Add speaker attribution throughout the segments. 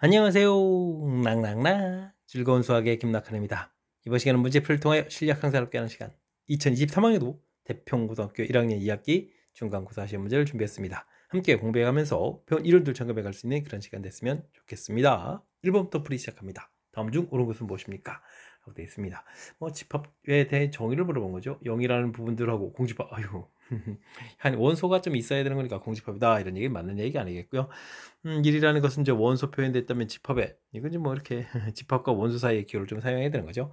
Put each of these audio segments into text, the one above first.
Speaker 1: 안녕하세요. 낭낭낭 즐거운 수학의 김낙한입니다. 이번 시간은 문제풀이를 통하여 실력 향상롭게 하는 시간 2023학년도 대평고등학교 1학년 2학기 중간고사 시험 문제를 준비했습니다. 함께 공부해가면서 배운 이론들 점검해 갈 수 있는 그런 시간 됐으면 좋겠습니다. 1번부터 풀이 시작합니다. 다음 중 옳은 것은 무엇입니까? 라고 되어 있습니다. 집합에 대해 정의를 물어본 거죠. 0이라는 부분들하고 공집합, 아유 한 원소가 좀 있어야 되는 거니까 공집합이다 이런 얘기 맞는 얘기 아니겠고요. 1이라는 것은 이제 원소 표현됐다면 집합에 이건 이제 뭐 이렇게 집합과 원소 사이의 기호를 좀 사용해야 되는 거죠.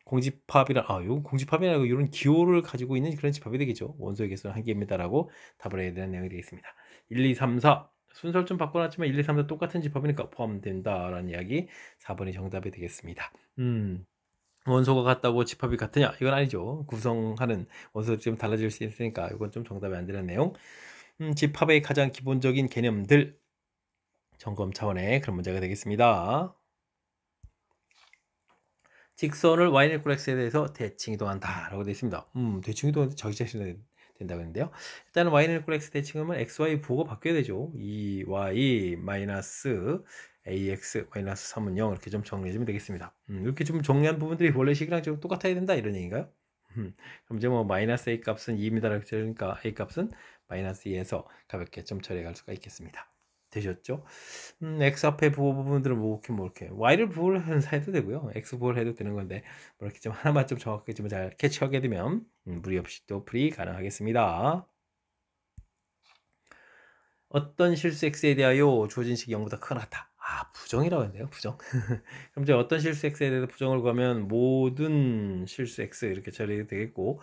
Speaker 1: 공집합이라 요 공집합이라고 이런 기호를 가지고 있는 그런 집합이 되겠죠. 원소의 개수는 한 개입니다라고 답을 해야 되는 내용이 되겠습니다. 1, 2, 3, 4 순서를 좀 바꿔놨지만 1, 2, 3, 4 똑같은 집합이니까 포함된다라는 이야기 4번이 정답이 되겠습니다. 원소가 같다고 집합이 같으냐? 이건 아니죠. 구성하는 원소들이 좀 달라질 수 있으니까 이건 좀 정답이 안 되는 내용. 집합의 가장 기본적인 개념들 점검 차원의 그런 문제가 되겠습니다. 직선을 y는 equal x에 대해서 대칭 이동한다 라고 되어 있습니다. 대칭 이동은 저기 자신에 된다고 했는데요. 일단은 y는 equal x 대칭하면 xy 부호가 바뀌어야 되죠. 2y 마이너스 ax 마이너스 3은 0 이렇게 좀 정리해주면 되겠습니다. 이렇게 좀 정리한 부분들이 원래 식이랑 좀 똑같아야 된다 이런 얘기인가요? 그럼 이제 뭐 마이너스 a 값은 2입니다. 그러니까 a 값은 마이너스 2에서 가볍게 좀 처리해 갈 수가 있겠습니다. 되셨죠? x 앞에 부호 부분들은 뭐 이렇게 y를 부호를 해도 되고요. x 부호를 해도 되는 건데 뭐 이렇게 좀 하나만 좀 정확하게 좀 잘 캐치하게 되면 무리 없이 또 풀이 가능하겠습니다. 어떤 실수 x에 대하여 주어진 식이 0보다 크거나 같다. 부정이라고 했네요. 부정. 그럼 이제 어떤 실수 x에 대해서 부정을 구하면 모든 실수 x 이렇게 처리가 되겠고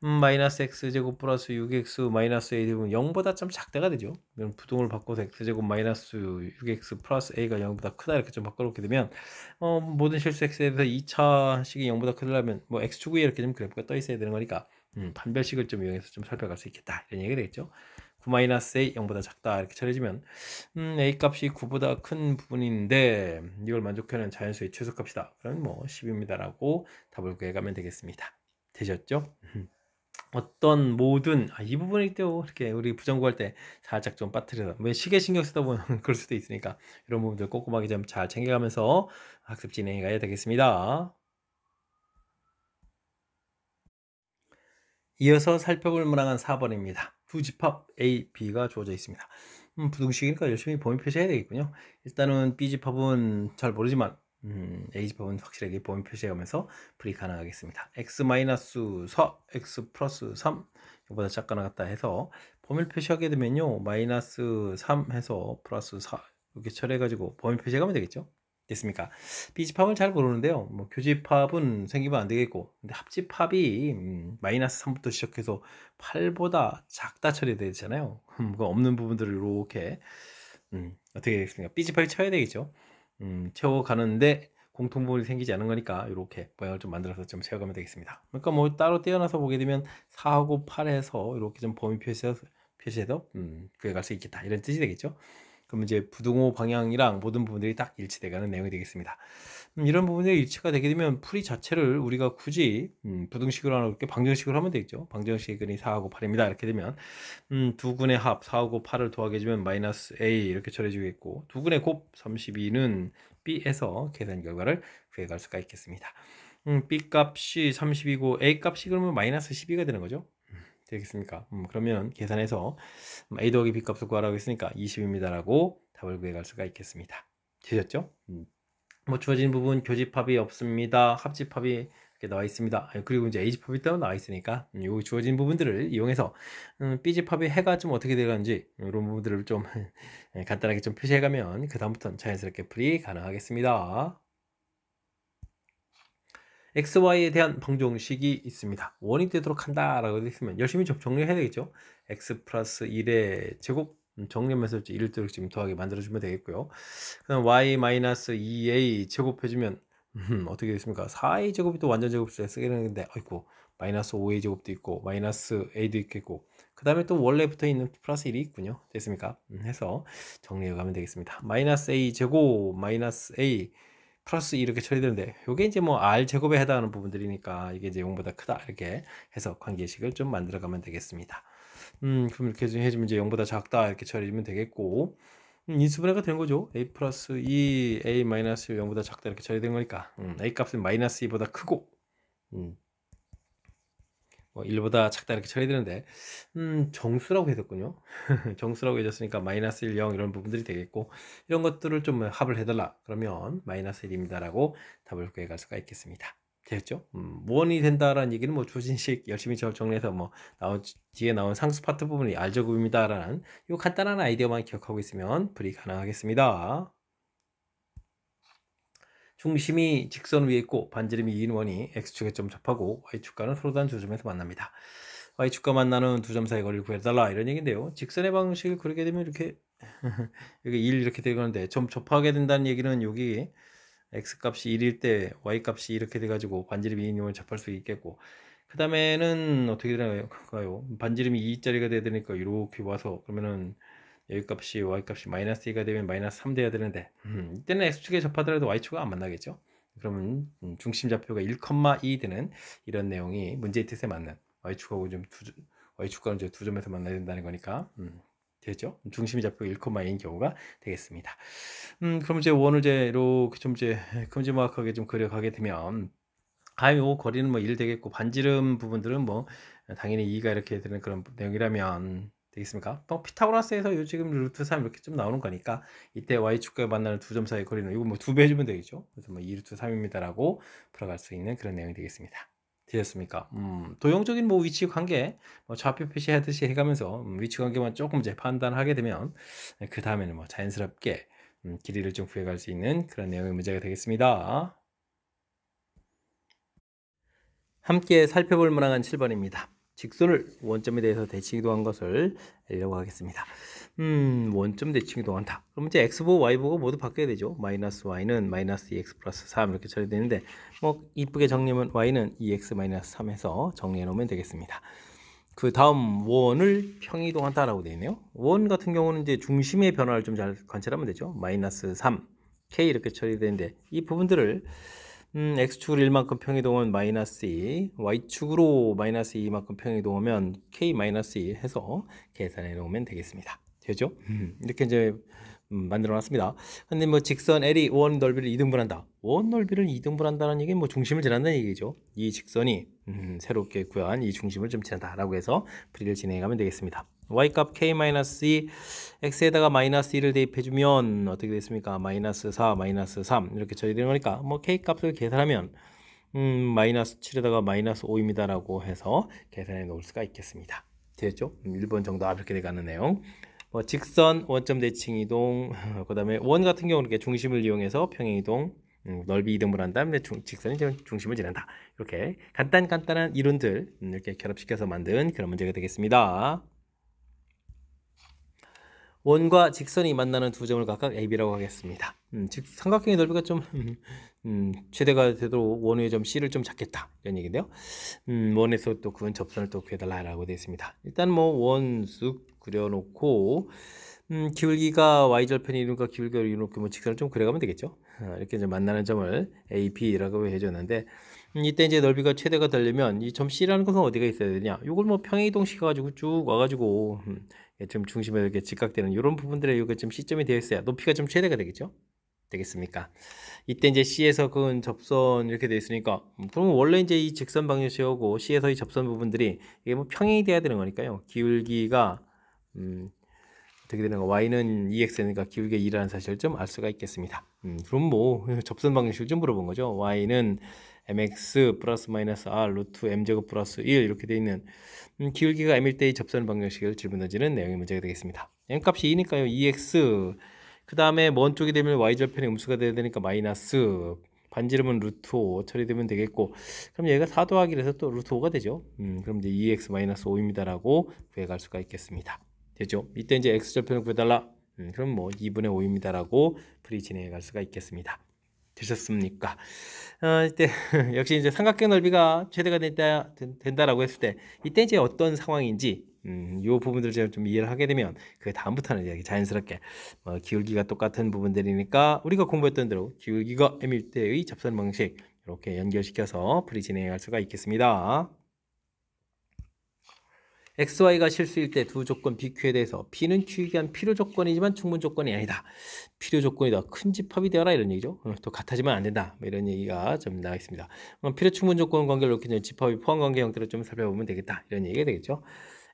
Speaker 1: 마이너스 x제곱 플러스 6x 마이너스 a제곱은 0보다 좀 작다가 되죠. 그럼 부동을 바꿔서 x제곱 마이너스 6x 플러스 a가 0보다 크다 이렇게 좀 바꿔놓게 되면 모든 실수 x에 대해서 2차식이 0보다 크려면 뭐 x축에 이렇게 좀 그래프가 떠 있어야 되는 거니까 판별식을 좀 이용해서 좀 살펴갈 수 있겠다 이런 얘기가 되겠죠. 9-a 0보다 작다 이렇게 처리해주면 a 값이 9보다 큰 부분인데 이걸 만족하는 자연수의 최소값이다. 그럼 뭐 10입니다라고 답을 구해가면 되겠습니다. 되셨죠? 어떤 모든 이 부분이 또 이렇게 우리 부정 구할 때 살짝 좀 빠뜨려서 왜 시계 신경 쓰다 보면 그럴 수도 있으니까 이런 부분들 꼼꼼하게 좀 잘 챙겨가면서 학습 진행해 가야 되겠습니다. 이어서 살펴볼 문항은 4번입니다. 두 집합 A, B가 주어져 있습니다. 부등식이니까 열심히 범위 표시해야 되겠군요. 일단은 B 집합은 잘 모르지만 A 집합은 확실하게 범위 표시해가면서 풀이 가능하겠습니다. x-4, x 플러스 3 이거보다 작거나 같다 해서 범위를 표시하게 되면요 마이너스 3 해서 플러스 4 이렇게 처리해가지고 범위 표시하면 되겠죠. 됐습니까? B집합을 잘 모르는데요. 뭐 교집합은 생기면 안 되겠고, 근데 합집합이 마이너스 3부터 시작해서 8보다 작다 처리되잖아요. 그 없는 부분들을 이렇게 어떻게 되겠습니까? B집합이 쳐야 되겠죠. 채워가는데 공통부분이 생기지 않은 거니까 이렇게 모양을 좀 만들어서 좀 채워가면 되겠습니다. 그러니까 뭐 따로 떼어놔서 보게 되면 4하고 8에서 이렇게 좀 범위 표시해서 구해갈 수 있겠다 이런 뜻이 되겠죠. 그럼 이제 부등호 방향이랑 모든 부분들이 딱 일치돼가는 내용이 되겠습니다. 이런 부분들이 일치가 되게 되면 풀이 자체를 우리가 굳이 부등식으로 하나 이렇게 방정식으로 하면 되겠죠. 방정식은 4하고 8입니다. 이렇게 되면 두 근의 합 4하고 8을 더하게 해주면 마이너스 a 이렇게 처리해주겠고 두 근의 곱 32는 b에서 계산 결과를 구해갈 수가 있겠습니다. b 값이 30이고 a 값이 그러면 마이너스 12가 되는 거죠. 되겠습니까? 그러면 계산해서 a 더하기 b 값을 구하라고 했으니까 20입니다라고 답을 구해갈 수가 있겠습니다. 되셨죠? 뭐 주어진 부분 교집합이 없습니다. 합집합이 이렇게 나와 있습니다. 그리고 이제 A집합이 따로 나와 있으니까 요 주어진 부분들을 이용해서 B집합의 해가 좀 어떻게 되는지 이런 부분들을 좀 간단하게 좀 표시해가면 그 다음부터는 자연스럽게 풀이 가능하겠습니다. XY에 대한 방정식이 있습니다. 원이 되도록 한다라고 되어 있으면 열심히 좀 정리해야 되겠죠. X 플러스 1의 제곱 정리하면서 1을 지금 더하게 만들어주면 되겠고요. 그럼 Y 마이너스 2A 제곱해주면 어떻게 되겠습니까? 4A 제곱이 또 완전 제곱수에 쓰게 되는데 아이고 마이너스 5A 제곱도 있고 마이너스 A도 있겠고 그 다음에 또 원래 붙어있는 플러스 1이 있군요. 됐습니까? 해서 정리해 가면 되겠습니다. 마이너스 A 제곱 마이너스 A 플러스 2 이렇게 처리되는데 이게 이제 뭐 R 제곱에 해당하는 부분들이니까 이게 이제 0보다 크다 이렇게 해서 관계식을 좀 만들어 가면 되겠습니다. 그럼 이렇게 해주면 이제 0보다 작다 이렇게 처리해주면 되겠고 인수분해가 되는 거죠. a 플러스 2, a 마이너스 0보다 작다 이렇게 처리된 거니까 a 값은 마이너스 2보다 크고 뭐 1보다 작다 이렇게 처리되는데 정수라고 해뒀군요. 정수라고 해줬으니까 마이너스 1, 0 이런 부분들이 되겠고 이런 것들을 좀 합을 해달라 그러면 마이너스 1입니다 라고 답을 구해갈 수가 있겠습니다. 되었죠? 무언이 된다라는 얘기는 뭐 조진식 열심히 정리해서 뭐 뒤에 나온 상수 파트 부분이 알제곱입니다 라는 이 간단한 아이디어만 기억하고 있으면 풀이 가능하겠습니다. 중심이 직선 위에 있고 반지름이 2인 원이 x축에 점 접하고 y축과는 서로 다른 두 점에서 만납니다. y축과 만나는 두 점 사이 거리를 구해달라 이런 얘기인데요. 직선의 방식을 그리게 되면 이렇게 여기 1 이렇게 되는데 점 접하게 된다는 얘기는 여기 x값이 1일 때 y값이 이렇게 돼가지고 반지름이 2인 원을 접할 수 있겠고 그 다음에는 어떻게 되나요? 반지름이 2짜리가 돼야 되니까 이렇게 와서 그러면은 여기 값이 y값이 마이너스 2가 되면 마이너스 3 돼야 되는데 이때는 x축에 접하더라도 y축과 안 만나겠죠. 그러면 중심 좌표가 1,2 되는 이런 내용이 문제의 뜻에 맞는 y축하고 좀 y축과는 이제 두 점에서 만나야 된다는 거니까 되죠. 중심이 좌표가 1,2인 경우가 되겠습니다. 그럼 이제 원을 이제 이렇게 좀 이제 큼지막하게 좀 그려가게 되면 요 거리는 뭐 1 되겠고 반지름 부분들은 뭐 당연히 2가 이렇게 되는 그런 내용이라면 되겠습니까? 또 피타고라스에서 요 지금 루트 3 이렇게 좀 나오는 거니까 이때 y축과 만나는 두 점 사이 거리는 이거 뭐 2배 해주면 되겠죠. 그래서 뭐 2 루트 3입니다라고 풀어갈 수 있는 그런 내용이 되겠습니다. 되셨습니까? 도형적인 뭐 위치 관계, 뭐 좌표 표시하듯이 해가면서 위치 관계만 조금 이제 판단하게 되면 그 다음에는 뭐 자연스럽게 길이를 좀 구해갈 수 있는 그런 내용의 문제가 되겠습니다. 함께 살펴볼 문항은 7번입니다. 직선을 원점에 대해서 대칭이동한 것을 알려고 하겠습니다. 원점 대칭이동한다. 그럼 이제 x보고 y보고 모두 바뀌어야 되죠. 마이너스 y는 마이너스 2x 플러스 3 이렇게 처리되는데 뭐 이쁘게 정리하면 y는 2x 마이너스 3 해서 정리해 놓으면 되겠습니다. 그 다음 원을 평이동한다라고 되어 있네요. 원 같은 경우는 이제 중심의 변화를 좀 잘 관찰하면 되죠. 마이너스 3, k 이렇게 처리되는데 이 부분들을 x축으로 1만큼 평이동하면 마이너스 2, y축으로 마이너스 2만큼 평이동하면 k 마이너스 2 해서 계산해 놓으면 되겠습니다. 되죠? 이렇게 이제 만들어 놨습니다. 근데 뭐 직선 L이 원 넓이를 2등분한다. 원 넓이를 2등분한다는 얘기는 뭐 중심을 지난다는 얘기죠. 이 직선이 새롭게 구한 이 중심을 좀 지난다라고 해서 풀이를 진행하면 되겠습니다. y값 k-2 x에다가 마이너스 2를 대입해주면 어떻게 됐습니까? 마이너스 4, 마이너스 3 이렇게 처리되는 거니까 뭐 k값을 계산하면 마이너스 7에다가 마이너스 5입니다 라고 해서 계산해 놓을 수가 있겠습니다. 되었죠? 1번 정도 이렇게 돼가는 내용. 뭐 직선, 원점 대칭 이동, 그 다음에 원 같은 경우는 이렇게 중심을 이용해서 평행 이동, 넓이 이동을 한 다음에 직선이 중심을 지난다. 이렇게 간단한 이론들 이렇게 결합시켜서 만든 그런 문제가 되겠습니다. 원과 직선이 만나는 두 점을 각각 AB라고 하겠습니다. 즉 삼각형의 넓이가 좀 최대가 되도록 원의 점 C를 좀 잡겠다 이런 얘기인데요. 원에서 또 그은 접선을 또 구해달라고 되어 있습니다. 일단 뭐 원쓱 그려놓고 기울기가 y절편이 이루니까 기울기를 이루고 뭐 직선을 좀 그려가면 되겠죠. 이렇게 이제 만나는 점을 AB라고 해줬는데 이때 이제 넓이가 최대가 되려면 이 점 C라는 것은 어디가 있어야 되냐? 이걸 뭐 평행이동 시켜가지고 쭉 와가지고 좀 중심에 이렇게 직각되는 이런 부분들에 이거 좀 C점이 되어 있어야 높이가 좀 최대가 되겠죠? 되겠습니까? 이때 이제 C에서 그은 접선 이렇게 되어 있으니까 그럼 원래 이제 이 직선 방정식하고 C에서 이 접선 부분들이 이게 뭐 평행이 돼야 되는 거니까요. 기울기가 어떻게 되는 거? y는 2x니까 기울기가 2라는 사실을 좀 알 수가 있겠습니다. 그럼 뭐 접선 방정식을 좀 물어본 거죠. y는 mx 플러스 마이너스 r 루트 m제곱 플러스 1 이렇게 되어 있는 기울기가 m일 때의 접선 방정식을 질문 던지는 내용의 문제가 되겠습니다. m값이 2니까요. 2x 그 다음에 먼 쪽이 되면 y절편의 음수가 돼야 되니까 마이너스 반지름은 루트 5 처리되면 되겠고 그럼 얘가 4 더하기 해서 또 루트 5가 되죠. 그럼 이제 2x 마이너스 5입니다 라고 구해갈 수가 있겠습니다. 되죠? 이때 이제 x절편을 구해달라. 그럼 뭐 2분의 5입니다 라고 풀이 진행해 갈 수가 있겠습니다. 되셨습니까? 이때 역시 이제 삼각형 넓이가 최대가 된다라고 했을 때 이때 이제 어떤 상황인지 이 부분들을 제가 좀 이해를 하게 되면 그 다음부터는 이제 자연스럽게 기울기가 똑같은 부분들이니까 우리가 공부했던 대로 기울기가 m일 때의 접선 방식 이렇게 연결시켜서 풀이 진행해 갈 수가 있겠습니다. XY가 실수일 때 두 조건 BQ에 대해서 P는 Q에 대한 필요 조건이지만 충분 조건이 아니다. 필요 조건이 더 큰 집합이 되어라 이런 얘기죠. 또 같아지면 안 된다. 뭐 이런 얘기가 좀 나와 있습니다. 필요 충분 조건 관계를 놓기 전에 집합이 포함 관계 형태로 좀 살펴보면 되겠다. 이런 얘기가 되겠죠.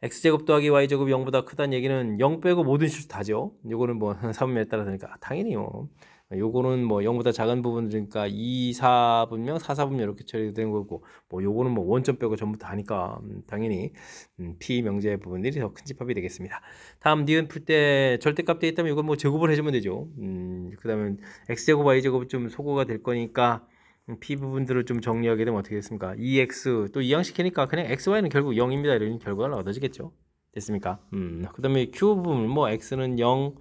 Speaker 1: X제곱 더하기 Y제곱이 0보다 크다는 얘기는 0 빼고 모든 실수 다죠. 요거는 뭐 사분면에 따라 다니까 당연히 뭐 요거는 뭐 0보다 작은 부분이니까 2, 4분명, 4, 4분명 이렇게 처리되는 거고 뭐 요거는 뭐 원점 빼고 전부 다 하니까 당연히 P 명제 부분들이 더 큰 집합이 되겠습니다. 다음 니은 풀 때 절대값 되어 있다면 이건 뭐 제곱을 해주면 되죠. 그 다음에 X제곱, Y제곱이 좀 소거가 될 거니까 P 부분들을 좀 정리하게 되면 어떻게 됐습니까? 2X 또 이항시키니까 그냥 XY는 결국 0입니다. 이런 결과가 얻어지겠죠. 됐습니까? 그 다음에 Q 부분 뭐 X는 0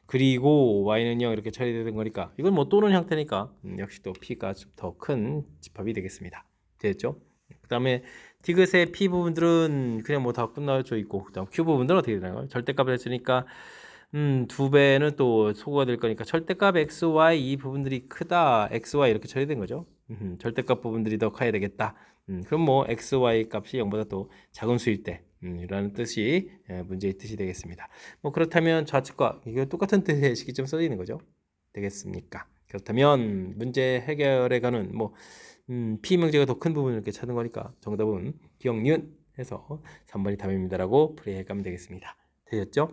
Speaker 1: 그리고 Y는 0 이렇게 처리되는 거니까 이건 뭐 또는 형태니까 역시 또 P가 좀 더 큰 집합이 되겠습니다. 됐죠? 그 다음에 디귿의 P 부분들은 그냥 뭐 다 끝나져 있고 그 다음 Q 부분들은 어떻게 되나요? 절대값을 했으니까 2배는 또 소거가 될 거니까 절대값 x, y 이 부분들이 크다 x, y 이렇게 처리된 거죠. 절대값 부분들이 더 커야 되겠다. 그럼 뭐 x, y 값이 0보다 또 작은 수일 때 라는 뜻이 문제의 뜻이 되겠습니다. 뭐 그렇다면 좌측과 이거 똑같은 뜻의 식이 좀 써져 있는 거죠. 되겠습니까? 그렇다면 문제 해결에 가는 뭐 P 명제가 더 큰 부분을 이렇게 찾는 거니까 정답은 기억 니은 해서 3번이 답입니다라고 풀이해 가면 되겠습니다. 되셨죠?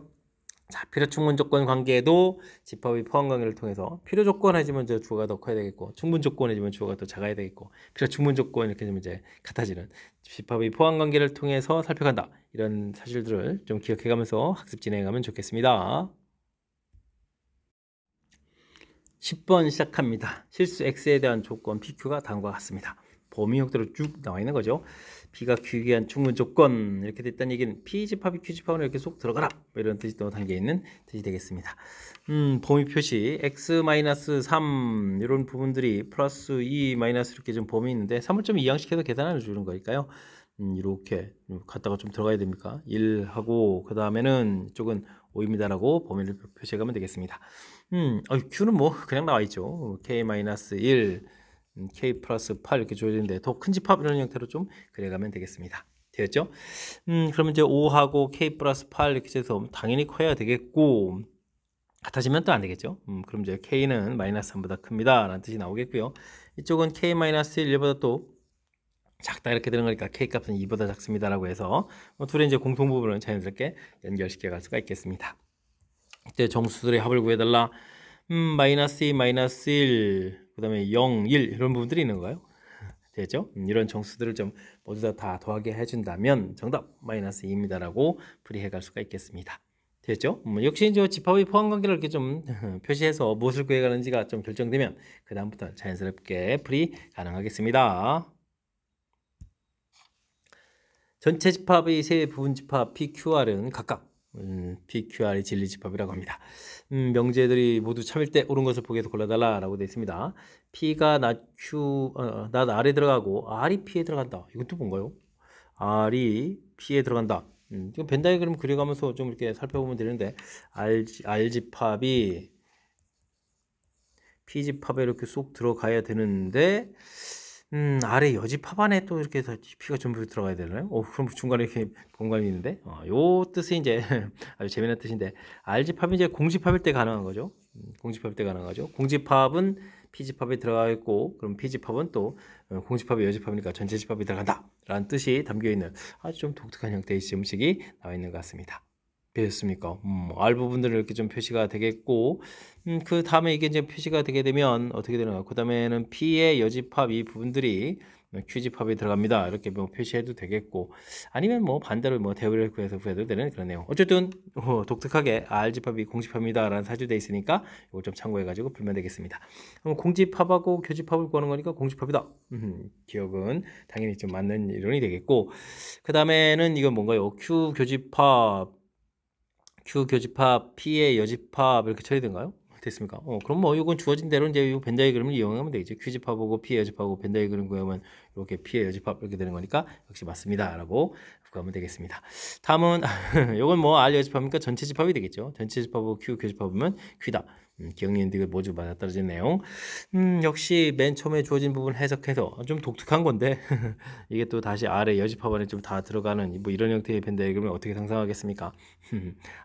Speaker 1: 자, 필요 충분 조건 관계도 집합의 포함 관계를 통해서 필요 조건 해주면 이제 주어가 더 커야 되겠고 충분 조건 해주면 주어가 더 작아야 되겠고 필요 충분 조건 이렇게 되면 이제 같아지는 집합의 포함 관계를 통해서 살펴간다. 이런 사실들을 좀 기억해가면서 학습 진행하면 좋겠습니다. 10번 시작합니다. 실수 X에 대한 조건 PQ가 다음과 같습니다. 범위 형태로 쭉 나와 있는 거죠. B가 Q에 대한 충분 조건 이렇게 됐다는 얘기는 P 집합이 Q 집합으로 이렇게 쏙 들어가라 뭐 이런 뜻이 또 담겨 있는 뜻이 되겠습니다. 범위 표시 X-3 이런 부분들이 플러스 2 마이너스 이렇게 좀 범위 있는데 3을 좀 이항시켜서 계산을 주는 거니까요. 이렇게 갖다가 좀 들어가야 됩니까? 1하고 그 다음에는 이쪽은 5입니다라고 범위를 표시해 가면 되겠습니다. Q는 뭐 그냥 나와 있죠. K-1 K 플러스 8 이렇게 주어지는데 더 큰 집합 이런 형태로 좀 그려가면 되겠습니다. 되었죠? 그러면 이제 5하고 K 플러스 8 이렇게 해서 당연히 커야 되겠고 같아지면 또 안 되겠죠? 그럼 이제 K는 마이너스 3보다 큽니다 라는 뜻이 나오겠고요. 이쪽은 K 마이너스 1보다 또 작다 이렇게 되는 거니까 K 값은 2보다 작습니다 라고 해서 둘의 이제 공통 부분을 자연스럽게 연결시켜 갈 수가 있겠습니다. 이때 정수들의 합을 구해달라. 마이너스 2, 마이너스 1, 그 다음에 0, 1 이런 부분들이 있는 거예요. 되죠? 이런 정수들을 좀 모두 다 더하게 해준다면 정답 마이너스 2입니다 라고 풀이해 갈 수가 있겠습니다. 됐죠? 역시 이제 집합의 포함 관계를 이렇게 좀 표시해서 무엇을 구해가는지가 좀 결정되면 그 다음부터 자연스럽게 풀이 가능하겠습니다. 전체 집합의 세 부분 집합 PQR은 각각 PQR의 진리집합이라고 합니다. 명제들이 모두 참일 때 옳은 것을 보기 위해서 골라달라 라고 되어 있습니다. P가 낮 R에 들어가고 R이 P에 들어간다. 이건 또 뭔가요? R이 P에 들어간다. 이건 벤 다이그램 그려가면서 좀 이렇게 살펴보면 되는데 R집합이 P집합에 이렇게 쏙 들어가야 되는데 아래 여집합 안에 또 이렇게 해서 P가 전부 들어가야 되나요? 그럼 중간에 이렇게 공간이 있는데 요 뜻이 이제 아주 재미난 뜻인데 R집합이 이제 공집합일 때 가능한 거죠. 공집합일 때 가능한 거죠. 공집합은 P집합에 들어가 있고 그럼 P집합은 또 공집합이 여집합이니까 전체 집합이 들어간다 라는 뜻이 담겨 있는 아주 좀 독특한 형태의 시험식이 나와 있는 것 같습니다. 되셨습니까? R 부분들은 이렇게 좀 표시가 되겠고 그 다음에 이게 이제 표시가 되게 되면 어떻게 되나요? 그 다음에는 P의 여집합 이 부분들이 Q집합에 들어갑니다. 이렇게 뭐 표시해도 되겠고 아니면 뭐 반대로 뭐 대우를 구해서 구해도 되는 그런 내용. 어쨌든 독특하게 R집합이 공집합입니다 라는 사주되어 있으니까 이걸 좀 참고해 가지고 풀면 되겠습니다. 그럼 공집합하고 교집합을 구하는 거니까 공집합이다. 기억은 당연히 좀 맞는 이론이 되겠고 그 다음에는 이건 뭔가요? Q 교집합, P의 여집합 이렇게 처리된가요? 됐습니까? 그럼 뭐 이건 주어진 대로 이제 이 벤 다이그램을 이용하면 되겠죠. Q집합하고 P의 여집합하고 벤 다이그램 구하면 이렇게 P의 여집합 이렇게 되는 거니까 역시 맞습니다라고 구하면 되겠습니다. 다음은 이건 뭐 R 여집합이니까 전체 집합이 되겠죠. 전체 집합하고 Q 교집합이면 Q다. 기억니은 디귿 모두 맞아떨어진 내용. 역시 맨 처음에 주어진 부분 해석해서 좀 독특한 건데 이게 또 다시 R의 여집합 안에 좀 다 들어가는 뭐 이런 형태의 벤 다이그램을 어떻게 상상하겠습니까?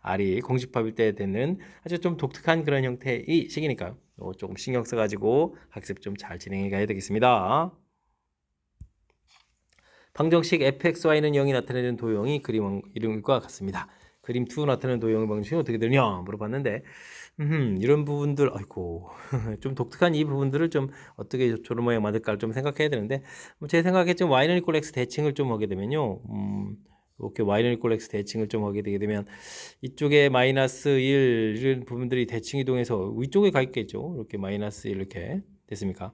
Speaker 1: R이 공집합일 때 되는 아주 좀 독특한 그런 형태의 식이니까요. 조금 신경 써가지고 학습 좀 잘 진행해 가야 되겠습니다. 방정식 fxy는 0이 나타내는 도형이 그림 이름과 같습니다. 그림 2 나타내는 도형의 방정식이 어떻게 되느냐 물어봤는데 이런 부분들 아이고 좀 독특한 이 부분들을 좀 어떻게 저런 모양 만들까를 좀 생각해야 되는데 제 생각에 좀 y는 이퀄 x 대칭을 좀 하게 되면요 이렇게 y는 이퀄 x 대칭을 좀 하게 되게 되면 이쪽에 마이너스 1 이런 부분들이 대칭 이동해서 위쪽에 가 있겠죠. 이렇게 마이너스 1 이렇게 됐습니까?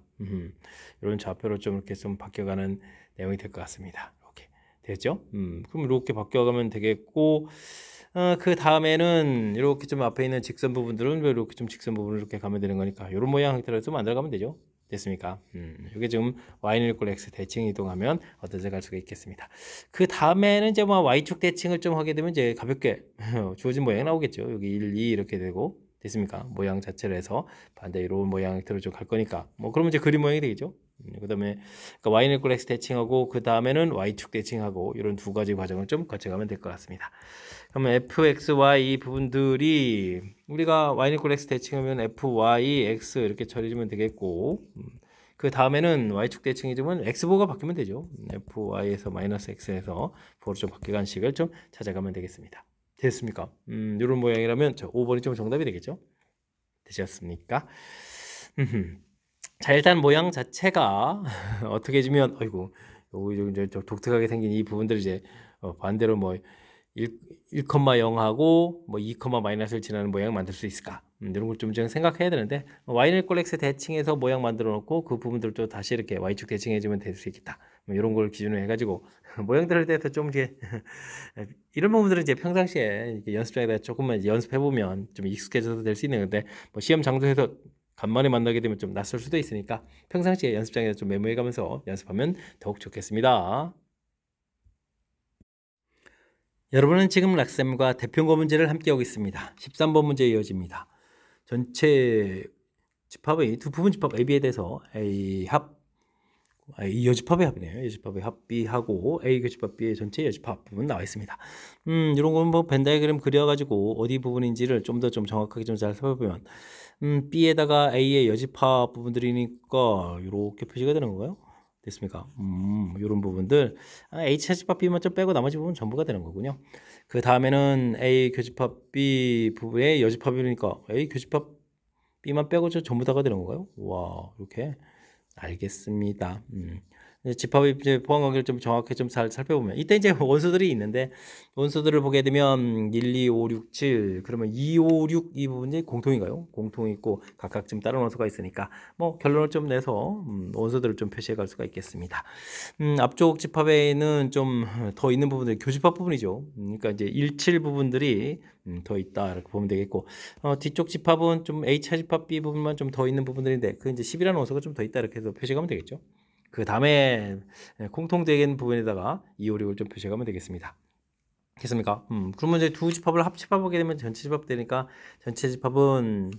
Speaker 1: 이런 좌표로 좀 이렇게 좀 바뀌어가는 내용이 될 것 같습니다. 이렇게 됐죠? 그럼 이렇게 바뀌어가면 되겠고 그 다음에는 이렇게 좀 앞에 있는 직선 부분들은 이렇게 좀 직선 부분을 이렇게 가면 되는 거니까 이런 모양 형태로 좀 만들어가면 되죠. 됐습니까? 이게 지금 y는 이퀄 x 대칭 이동하면 어떤지 갈 수가 있겠습니다. 그 다음에는 이제 뭐 y축 대칭을 좀 하게 되면 이제 가볍게 주어진 모양이 나오겠죠. 여기 1, 2 이렇게 되고 됐습니까? 모양 자체를 해서 반대 이런 모양 형태로 좀 갈 거니까 뭐 그러면 이제 그림 모양이 되겠죠. 그 다음에 그러니까 y는 이퀄 x 대칭하고 그 다음에는 y축 대칭하고 이런 두 가지 과정을 좀 거쳐가면 될 것 같습니다. 그러면 fx, y 이 부분들이 우리가 y는 이퀄 x 대칭하면 fy, x 이렇게 처리해주면 되겠고 그 다음에는 y축 대칭해주면 x보가 바뀌면 되죠. fy에서 마이너스 x에서 보로 좀 바뀌어간 식을 좀 찾아가면 되겠습니다. 됐습니까? 이런 모양이라면 저 5번이 좀 정답이 되겠죠? 되셨습니까? 자, 일단 모양 자체가 어떻게 해주면 아이고 요거 이제 좀 독특하게 생긴 이 부분들 이제 반대로 뭐 1,0하고 뭐 2, 마이너스를 지나는 모양을 만들 수 있을까? 이런 걸 좀 생각해야 되는데 y는 이퀄 x 대칭해서 모양 만들어 놓고 그 부분들도 다시 이렇게 y축 대칭해 주면 될 수 있겠다. 뭐 이런 걸 기준으로 해가지고 모양들에 대해서 좀 이제 이런 부분들은 이제 평상시에 연습장에다 조금만 연습해 보면 좀 익숙해져서 될 수 있는 건데 뭐 시험 장소에서 간만에 만나게 되면 좀 낯설 수도 있으니까 평상시에 연습장에서 좀 메모해 가면서 연습하면 더욱 좋겠습니다. 여러분은 지금 락쌤과 대표고 문제를 함께 하고 있습니다. 13번 문제 이어집니다. 전체 집합의 두 부분 집합 AB에 대해서 A 여집합의 합이네요. 여집합의 합 B하고 A 교집합 B의 전체 여집합 부분 나와 있습니다. 이런 건 뭐 벤 다이그램 그려가지고 어디 부분인지를 좀 더 좀 정확하게 좀 잘 살펴보면 B에다가 A의 여집합 부분들이니까 이렇게 표시가 되는 건가요? 됐습니까? 이런 부분들 H 여집합 B만 좀 빼고 나머지 부분 전부가 되는 거군요. 그 다음에는 A 교집합 B 부분의 여집합이니까 A 교집합 B만 빼고 저 전부 다가 되는 건가요? 와 이렇게 알겠습니다. 집합의 이제 포함 관계를 좀 정확히 좀 잘 살펴보면 이때 이제 원소들이 있는데 원소들을 보게 되면 1, 2, 5, 6, 7 그러면 2, 5, 6 이 부분이 공통인가요? 공통이 있고 각각 좀 다른 원소가 있으니까 뭐 결론을 좀 내서 원소들을 좀 표시해 갈 수가 있겠습니다. 앞쪽 집합에는 좀 더 있는 부분들이 교집합 부분이죠. 그러니까 이제 1, 7 부분들이 더 있다 이렇게 보면 되겠고 뒤쪽 집합은 좀 H 집합 B 부분만 좀 더 있는 부분들인데 그 이제 10이라는 원소가 좀 더 있다 이렇게 해서 표시하면 되겠죠. 그 다음에 공통적인 부분에다가 2, 5, 6을 좀 표시하면 되겠습니다. 됐습니까? 그러면 이제 두 집합을 합집합하게 되면 전체 집합 되니까 전체 집합은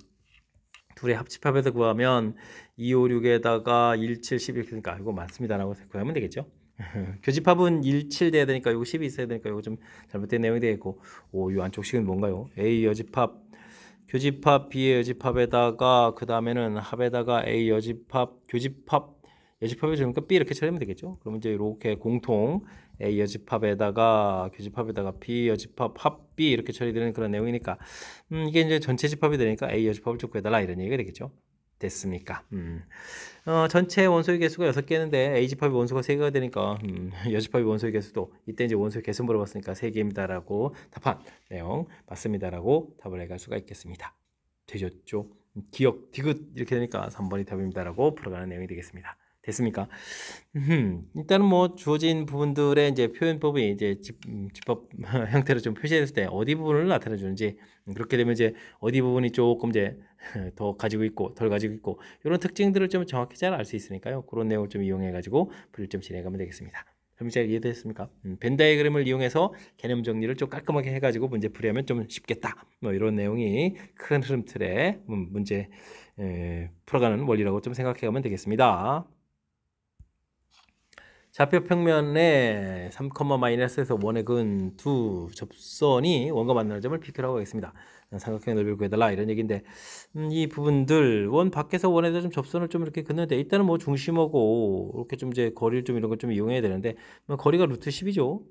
Speaker 1: 둘의 합집합에서 구하면 2, 5, 6에다가 1, 7, 10 이렇게 되니까 이거 맞습니다라고 구하면 되겠죠. 교집합은 1, 7 돼야 되니까 이거 10이 있어야 되니까 이거 좀 잘못된 내용이 되겠고 이 안쪽식은 뭔가요? A 여집합 교집합 B의 여집합에다가 그 다음에는 합에다가 A 여집합 교집합 여집합이 되니까 B 이렇게 처리하면 되겠죠. 그러면 이제 이렇게 공통 A 여집합에다가 교집합에다가 B 여집합 합 B 이렇게 처리되는 그런 내용이니까 이게 이제 전체 집합이 되니까 A 여집합을 좀 구해달라 이런 얘기가 되겠죠. 됐습니까? 전체 원소의 개수가 6개인데 A 집합의 원소가 3개가 되니까 여집합의 원소의 개수도 이때 이제 원소의 개수 물어봤으니까 3개입니다라고 답한 내용 맞습니다라고 답을 해갈 수가 있겠습니다. 되셨죠? 기억 디귿 이렇게 되니까 3번이 답입니다라고 풀어가는 내용이 되겠습니다. 됐습니까? 일단은 뭐 주어진 부분들의 이제 표현법이 이제 집합 형태로 좀 표시했을 때 어디 부분을 나타내 주는지 그렇게 되면 이제 어디 부분이 조금 이제 더 가지고 있고 덜 가지고 있고 이런 특징들을 좀 정확히 잘 알 수 있으니까요. 그런 내용을 좀 이용해 가지고 풀이 좀 진행하면 되겠습니다. 그럼 잘 이해됐습니까? 벤 다이어그램을 이용해서 개념 정리를 좀 깔끔하게 해가지고 문제 풀이하면 좀 쉽겠다. 뭐 이런 내용이 큰 흐름 틀의 문제 풀어가는 원리라고 좀 생각해가면 되겠습니다. 좌표 평면에 3, 마이너스에서 원의 근 두 접선이 원과 만나는 점을 PQ라고 하겠습니다. 삼각형 넓이를 구해달라 이런 얘기인데 이 부분들 원 밖에서 원에다 좀 접선을 좀 이렇게 긋는데 일단은 뭐 중심하고 이렇게 좀 이제 거리를 좀 이런 걸 좀 이용해야 되는데 뭐 거리가 루트 10이죠.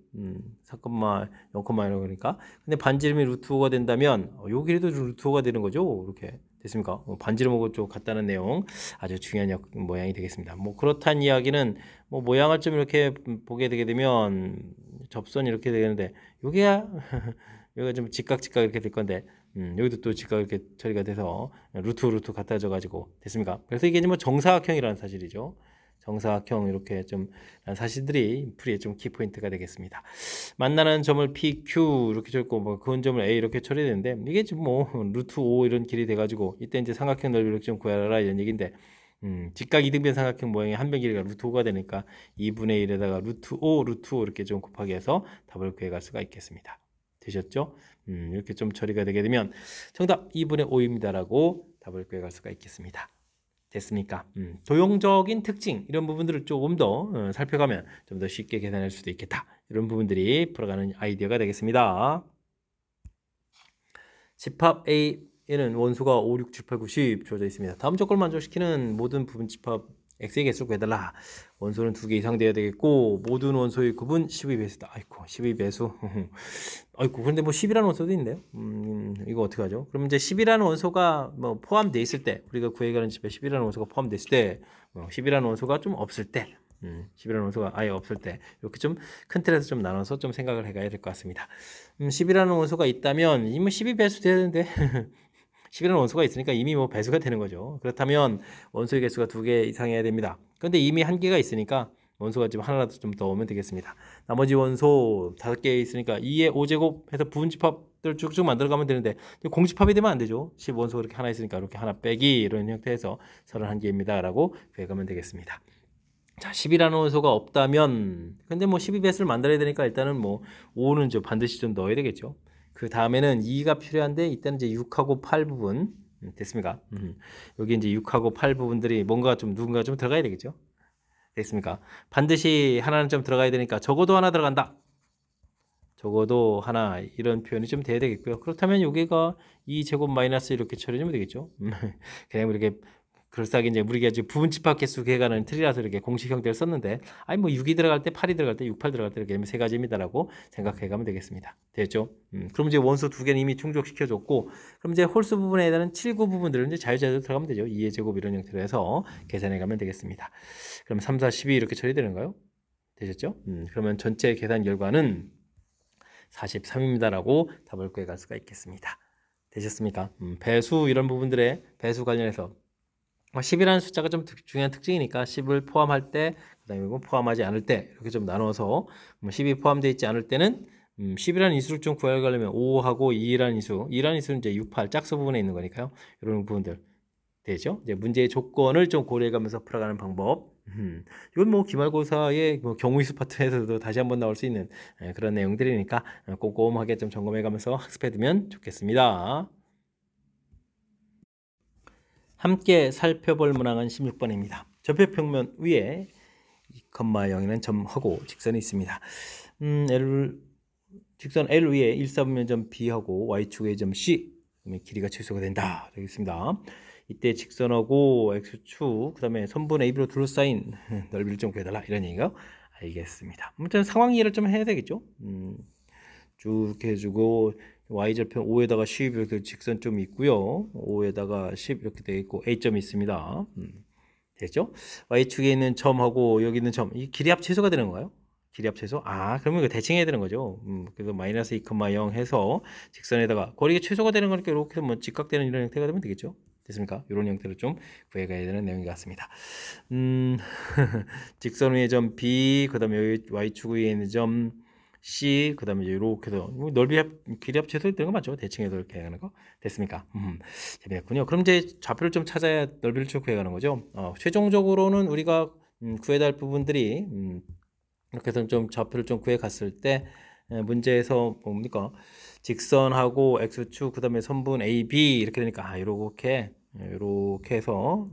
Speaker 1: 4, 0, 그러니까 근데 반지름이 루트 5가 된다면 요 길이도 루트 5가 되는 거죠. 이렇게 됐습니까? 반지름하고 좀 같다는 내용 아주 중요한 모양이 되겠습니다. 뭐 그렇다는 이야기는 뭐 모양을 좀 이렇게 보게 되게 되면 접선이 이렇게 되는데 여기가 여기가 좀 직각 이렇게 될 건데 여기도 또 직각 이렇게 처리가 돼서 루트 같아져 가지고 됐습니까? 그래서 이게 뭐 정사각형이라는 사실이죠. 정사각형 이렇게 좀 사실들이 풀이의 좀 키포인트가 되겠습니다. 만나는 점을 PQ 이렇게 적고 뭐 그 점을 A 이렇게 처리되는데 이게 지금 뭐 루트 5 이런 길이 돼가지고 이때 이제 삼각형 넓이를 좀 구하라 이런 얘기인데 직각 이등변 삼각형 모양의 한 변 길이가 루트 5가 되니까 2분의 1에다가 루트 5 이렇게 좀 곱하기 해서 답을 구해갈 수가 있겠습니다. 되셨죠? 이렇게 좀 처리가 되게 되면 정답 2분의 5입니다라고 답을 구해갈 수가 있겠습니다. 됐습니까? 도형적인 특징 이런 부분들을 조금 더 살펴가면 좀 더 쉽게 계산할 수도 있겠다. 이런 부분들이 풀어가는 아이디어가 되겠습니다. 집합 A에는 원소가 5, 6, 7, 8, 9, 10 주어져 있습니다. 다음 조건을 만족시키는 모든 부분 집합 X의 개수를 구해달라. 원소는 2개 이상 되어야 되겠고 모든 원소의 곱은 12배수다. 아이고 12배수. 아이고 그런데 뭐 10이라는 원소도 있네요. 이거 어떻게 하죠? 그럼 이제 10이라는 원소가 뭐 포함되어 있을 때 우리가 구해가는 집에 10이라는 원소가 포함되어 있을 때 10이라는 원소가 좀 없을 때 10이라는 원소가 아예 없을 때 이렇게 좀 큰 틀에서 좀 나눠서 좀 생각을 해가야 될 것 같습니다. 10이라는 원소가 있다면 이미 12배수 돼야 되는데 10이라는 원소가 있으니까 이미 뭐 배수가 되는 거죠. 그렇다면 원소의 개수가 2개 이상해야 됩니다. 그런데 이미 1개가 있으니까 원소가 지금 하나라도 좀 더 오면 되겠습니다. 나머지 원소 5개 있으니까 2의 5제곱 해서 부분집합들 쭉쭉 만들어가면 되는데 공집합이 되면 안 되죠. 10원소가 이렇게 하나 있으니까 이렇게 하나 빼기 이런 형태에서 31개입니다 라고 구해가면 되겠습니다. 자, 10이라는 원소가 없다면 근데 뭐 12배수를 만들어야 되니까 일단은 뭐 5는 좀 반드시 좀 넣어야 되겠죠. 그 다음에는 2가 필요한데 이때는 이제 6하고 8 부분 됐습니까? 여기 이제 6하고 8 부분들이 뭔가 좀 누군가 좀 들어가야 되겠죠. 됐습니까? 반드시 하나는 좀 들어가야 되니까 적어도 하나 들어간다. 적어도 하나 이런 표현이 좀 돼야 되겠고요. 그렇다면 여기가 2제곱 마이너스 이렇게 처리하면 되겠죠. 그냥 이렇게 그럴싸하게 이제 우리가 지금 부분집합 개수 계산하는 틀이라서 이렇게 공식 형태를 썼는데 아니 뭐 6이 들어갈 때 8이 들어갈 때 6, 8 들어갈 때 이렇게 세 가지입니다라고 생각해 가면 되겠습니다. 됐죠? 그럼 이제 원소 2개는 이미 충족시켜 줬고 그럼 이제 홀수 부분에 해당하는 7, 9 부분들은 이제 자유자재로 들어가면 되죠. 2의 제곱 이런 형태로 해서 계산해 가면 되겠습니다. 그럼 3, 4, 12 이렇게 처리되는가요? 되셨죠? 그러면 전체 계산 결과는 43입니다라고 답을 구해 갈 수가 있겠습니다. 되셨습니까? 배수 이런 부분들의 배수 관련해서 10이라는 숫자가 좀 중요한 특징이니까 10을 포함할 때 그다음에 포함하지 않을 때 이렇게 좀 나눠서 10이 포함되어 있지 않을 때는 10이라는 인수를 좀 구하려면 5하고 2라는 인수 2라는 인수는 이제 6, 8 짝수 부분에 있는 거니까요. 이런 부분들 되죠. 이제 문제의 조건을 좀 고려해가면서 풀어가는 방법. 이건 뭐 기말고사의 뭐 경우의수 파트에서도 다시 한번 나올 수 있는 그런 내용들이니까 꼼꼼하게 좀 점검해가면서 학습해두면 좋겠습니다. 함께 살펴볼 문항은 16번입니다. 좌표평면 위에 2,0에는 점하고 직선이 있습니다. 직선 L 위에 1사분면점 B하고 Y축의 점 C 그러면 길이가 최소가 된다 되겠습니다. 이때 직선하고 X축 그 다음에 선분 AB로 둘러싸인 넓이를 좀 구해달라 이런 얘기가 알겠습니다. 아무튼 상황 이해를 좀 해야 되겠죠. 쭉 이렇게 해주고 Y절편 5에다가 10 이렇게 직선 좀 있고요. 5에다가 10 이렇게 되어 있고 A점이 있습니다. 됐죠? Y축에 있는 점하고 여기 있는 점 이 길이 합 최소가 되는 건가요? 길이 합 최소? 아 그러면 이거 대칭해야 되는 거죠. 그래서 마이너스 2,0 해서 직선에다가 거리가 최소가 되는 거니까 이렇게 뭐 직각되는 이런 형태가 되면 되겠죠. 됐습니까? 이런 형태로 좀 구해가야 되는 내용인 것 같습니다. 직선 위에 점 B 그 다음에 여기 Y축 위에 있는 점 C 그 다음에 이렇게 해서 넓이 합 길이 합 최소 되는 거 맞죠? 대칭해서 이렇게 하는 거 됐습니까? 재미있군요. 그럼 이제 좌표를 좀 찾아야 넓이를 좀 구해가는 거죠. 최종적으로는 우리가 구해야 할 부분들이 이렇게 해서 좀 좌표를 좀 구해 갔을 때 문제에서 뭡니까? 직선하고 x축 그다음에 선분 AB 이렇게 되니까 이렇게 해서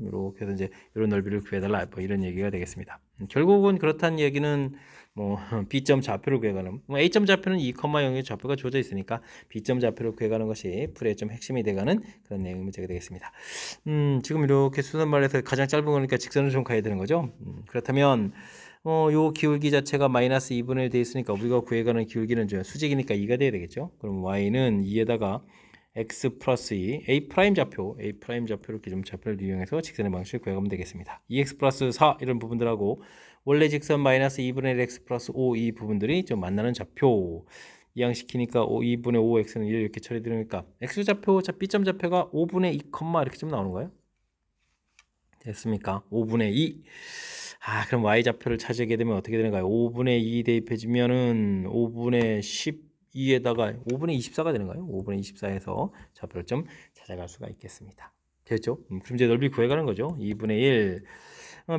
Speaker 1: 이제 이런 넓이를 구해달라 뭐 이런 얘기가 되겠습니다. 결국은 그렇다는 얘기는 뭐 B점 좌표를 구해가는 뭐 A점 좌표는 2,0의 좌표가 주어져 있으니까 B점 좌표를 구해가는 것이 풀의 좀 핵심이 돼가는 그런 내용 문제가 되겠습니다. 지금 이렇게 수선말에서 가장 짧은 거니까 직선을 좀 가야 되는 거죠. 그렇다면 요 기울기 자체가 마이너스 2분의 1 돼 있으니까 우리가 구해가는 기울기는 수직이니까 2가 돼야 되겠죠. 그럼 y는 2에다가 x 플러스 2 a 프라임 좌표 이렇게 좀 좌표를 이용해서 직선의 방식을 구해가면 되겠습니다. 2x 플러스 4 이런 부분들하고 원래 직선 마이너스 2분의 1 x 플러스 5 이 부분들이 좀 만나는 좌표 이항시키니까 2분의 5x는 1 이렇게 처리되니까 x좌표 b점 좌표가 5분의 2, 이렇게 좀 나오는 거예요. 됐습니까? 5분의 2. 그럼 y좌표를 찾게 되면 어떻게 되는가요? 5분의 2 대입해주면은 5분의 12에다가 5분의 24가 되는가요? 5분의 24에서 좌표를 좀 찾아갈 수가 있겠습니다. 됐죠? 그럼 이제 넓이 구해가는 거죠. 2분의 1.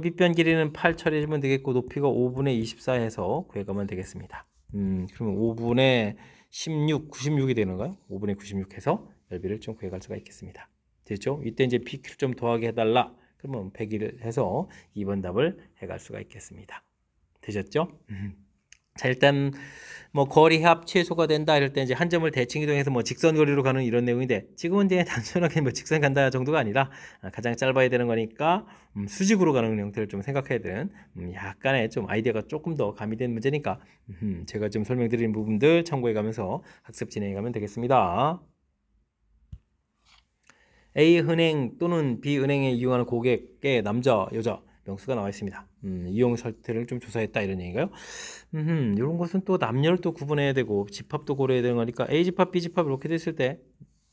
Speaker 1: 밑변 길이는 8 처리해주면 되겠고 높이가 5분의 24해서 구해가면 되겠습니다. 그러면 5분의 16, 96이 되는가요? 5분의 96 해서 넓이를 좀 구해갈 수가 있겠습니다. 됐죠? 이때 이제 PQ를 좀 더하게 해달라. 그러면 100을 해서 2번 답을 해갈 수가 있겠습니다. 되셨죠? 자, 일단 뭐 거리 합 최소가 된다 이럴 때 이제 한 점을 대칭 이동해서 뭐 직선 거리로 가는 이런 내용인데 지금은 이제 단순하게 뭐 직선 간다 정도가 아니라 가장 짧아야 되는 거니까 수직으로 가는 형태를 좀 생각해야 되는 약간의 좀 아이디어가 조금 더 가미된 문제니까 제가 좀 설명드린 부분들 참고해 가면서 학습 진행해 가면 되겠습니다. A은행 또는 B은행에 이용하는 고객의 남자, 여자 명수가 나와 있습니다. 이용 상태를 좀 조사했다 이런 얘기인가요? 이런 것은 또 남녀를 또 구분해야 되고 집합도 고려해야 되는 거니까 A집합, B집합 이렇게 됐을 때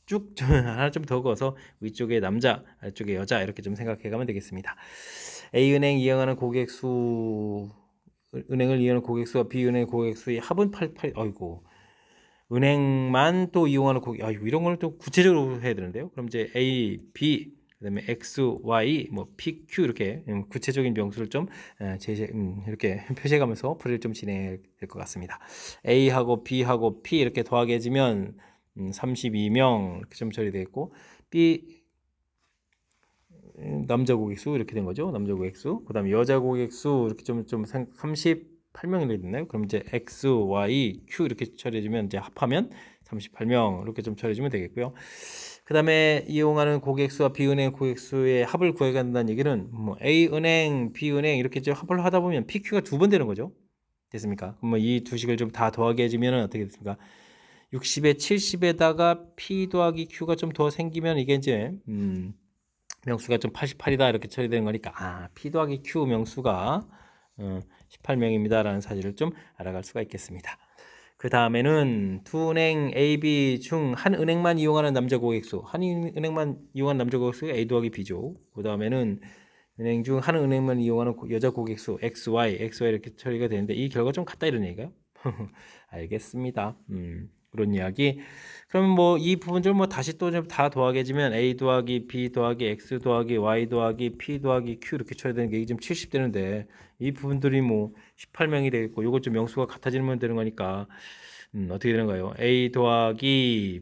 Speaker 1: 쭉 하나 좀 더 그어서 위쪽에 남자, 아래쪽에 여자 이렇게 좀 생각해 가면 되겠습니다. A은행 이용하는 고객 수 은행을 이용하는 고객 수와 B은행 고객 수의 합은 88. 아이고. 은행만 또 이용하는 고객, 이런 거는 또 구체적으로 해야 되는데요. 그럼 이제 A, B, 그다음에 X, Y, 뭐 P, Q 이렇게 구체적인 명수를 좀 이렇게 표시해가면서 풀이를 좀 진행해야 될 것 같습니다. A하고 B하고 P 이렇게 더하게 해주면 32명 이렇게 좀 처리되어 있고 B 남자 고객수 이렇게 된 거죠. 남자 고객수. 그다음에 여자 고객수 이렇게 좀 38명이 됐나요? 그럼 이제 X, Y, Q 이렇게 처리해주면 이제 합하면 38명 이렇게 좀 처리해주면 되겠고요. 그다음에 이용하는 고객수와 B은행 고객수의 합을 구해간다는 얘기는 뭐 A은행, B은행 이렇게 좀 합을 하다 보면 PQ가 2번 되는 거죠. 됐습니까? 그럼 이 두 식을 좀 다 더하게 해주면 어떻게 됐습니까? 60에 70에다가 P 더하기 Q가 좀 더 생기면 이게 이제 명수가 좀 88이다 이렇게 처리되는 거니까 P 더하기 Q 명수가 18명입니다 라는 사실을 좀 알아갈 수가 있겠습니다. 그 다음에는 두 은행 A, B 중 한 은행만 이용하는 남자 고객수 한 은행만 이용하는 남자 고객수가 A 더하기 B죠. 그 다음에는 은행 중 한 은행만 이용하는 여자 고객수 X, Y 이렇게 처리가 되는데 이 결과 좀 같다 이런 얘기가요? 알겠습니다. 그런 이야기. 그러면 뭐 이 부분들 뭐 다시 또 좀 다 더하게 해주면 A 더하기 B 더하기 X 더하기 Y 더하기 P 더하기 Q 이렇게 쳐야 되는 게 이게 지금 70 되는데 이 부분들이 뭐 18명이 되겠고 요거 좀 명수가 같아지면 되는 거니까 어떻게 되는가요? A 더하기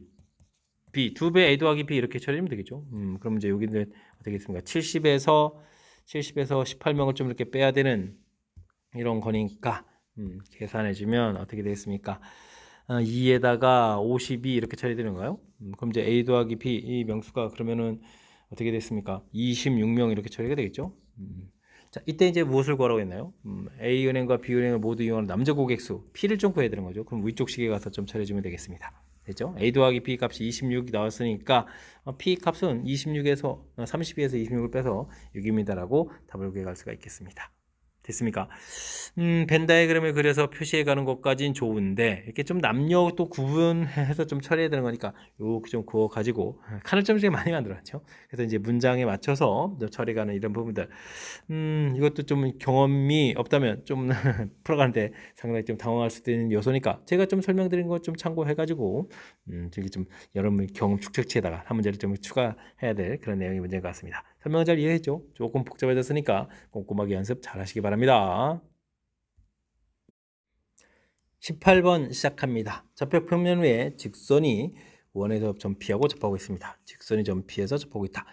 Speaker 1: B 2배 A 더하기 B 이렇게 처리하면 되겠죠. 그럼 이제 여기는 어떻게 됐습니까? 70에서 18명을 좀 이렇게 빼야 되는 이런 거니까 계산해주면 어떻게 되겠습니까? 2에다가 52 이렇게 처리되는가요? 그럼 이제 A 더하기 B 이 명수가 그러면은 어떻게 됐습니까? 26명 이렇게 처리가 되겠죠? 자, 이때 이제 무엇을 구하라고 했나요? A은행과 B은행을 모두 이용하는 남자 고객수 P를 좀 구해야 되는 거죠. 그럼 위쪽 식에 가서 좀 처리해주면 되겠습니다. 됐죠? A 더하기 B 값이 26이 나왔으니까 P 값은 26에서 32에서 26을 빼서 6입니다라고 답을 구해갈 수가 있겠습니다. 됐습니까? 벤 다이그램을 그려서 표시해 가는 것까지는 좋은데 이렇게 좀 남녀 또 구분해서 좀 처리해야 되는 거니까 요렇게 좀 그거 가지고 칸을 좀 많이 만들었죠. 그래서 이제 문장에 맞춰서 처리가는 이런 부분들 이것도 좀 경험이 없다면 좀 풀어가는데 상당히 좀 당황할 수도 있는 요소니까 제가 좀 설명드린 것 좀 참고해 가지고 저기 좀 여러분 경험 축적치에다가 한 문제를 좀 추가해야 될 그런 내용의 문제인 것 같습니다. 설명을 잘 이해했죠? 조금 복잡해졌으니까 꼼꼼하게 연습 잘 하시기 바랍니다. 18번 시작합니다. 좌표 평면 위에 직선이 원에서 점피하고 접하고 있습니다. 직선이 점피해서 접하고 있다.